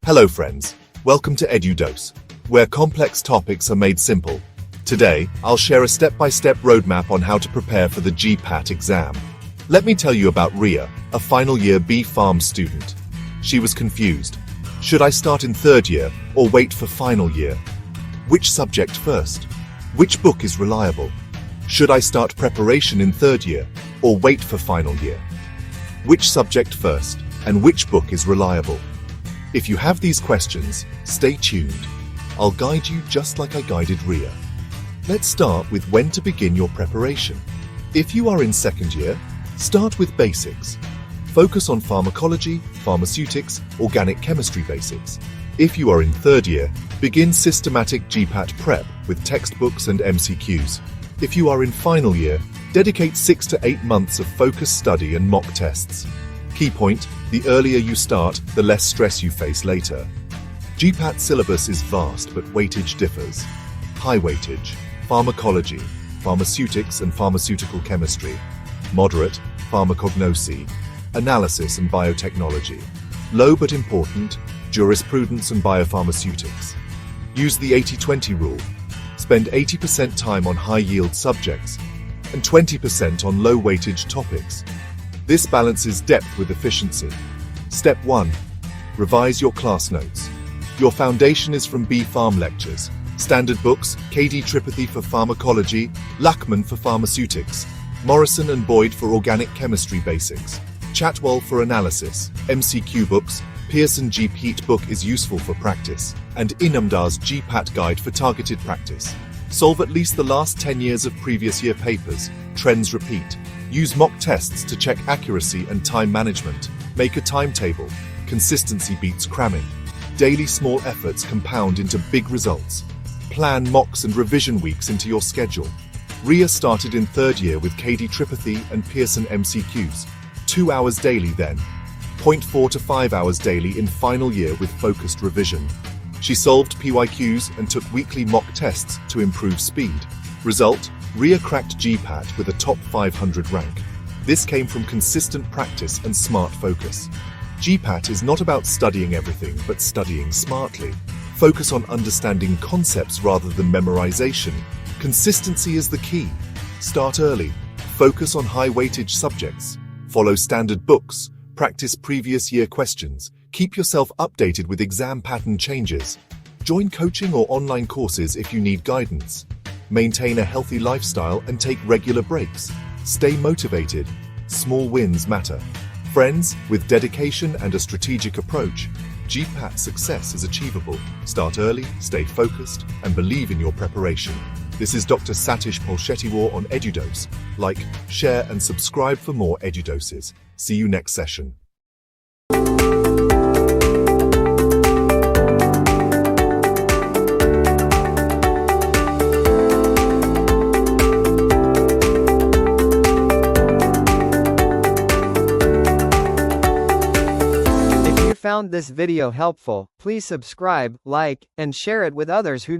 Hello friends, welcome to EduDose, where complex topics are made simple. Today, I'll share a step-by-step roadmap on how to prepare for the GPAT exam. Let me tell you about Riya, a final year B Pharm student. She was confused. Should I start in third year or wait for final year? Which subject first? Which book is reliable? Should I start preparation in third year or wait for final year? Which subject first and which book is reliable? If you have these questions, stay tuned. I'll guide you just like I guided Riya. Let's start with when to begin your preparation. If you are in second year, start with basics. Focus on pharmacology, pharmaceutics, organic chemistry basics. If you are in third year, begin systematic GPAT prep with textbooks and MCQs. If you are in final year, dedicate 6 to 8 months of focused study and mock tests. Key point, the earlier you start, the less stress you face later. GPAT syllabus is vast, but weightage differs. High weightage, pharmacology, pharmaceutics and pharmaceutical chemistry. Moderate, pharmacognosy, analysis and biotechnology. Low but important, jurisprudence and biopharmaceutics. Use the 80-20 rule. Spend 80% time on high-yield subjects and 20% on low-weightage topics. This balances depth with efficiency. Step 1. Revise your class notes. Your foundation is from B Pharm lectures, standard books, KD Tripathi for pharmacology, Lachman for pharmaceutics, Morrison and Boyd for organic chemistry basics, Chatwal for analysis, MCQ books, Pearson GPAT book is useful for practice, and Inamdar's GPAT guide for targeted practice. Solve at least the last 10 years of previous year papers. Trends repeat. Use mock tests to check accuracy and time management. Make a timetable. Consistency beats cramming. Daily small efforts compound into big results. Plan mocks and revision weeks into your schedule. Riya started in third year with KD Tripathi and Pearson MCQs. 2 hours daily then. 0.4 to 5 hours daily in final year with focused revision. She solved PYQs and took weekly mock tests to improve speed. Result, Riya cracked GPAT with a top 500 rank. This came from consistent practice and smart focus. GPAT is not about studying everything, but studying smartly. Focus on understanding concepts rather than memorization. Consistency is the key. Start early. Focus on high-weightage subjects. Follow standard books. Practice previous year questions. Keep yourself updated with exam pattern changes. Join coaching or online courses if you need guidance. Maintain a healthy lifestyle and take regular breaks. Stay motivated. Small wins matter. Friends, with dedication and a strategic approach, GPAT success is achievable. Start early, stay focused, and believe in your preparation. This is Dr. Satish Polshettiwar on EduDose. Like, share, and subscribe for more EduDoses. See you next session. If you found this video helpful, please subscribe, like, and share it with others who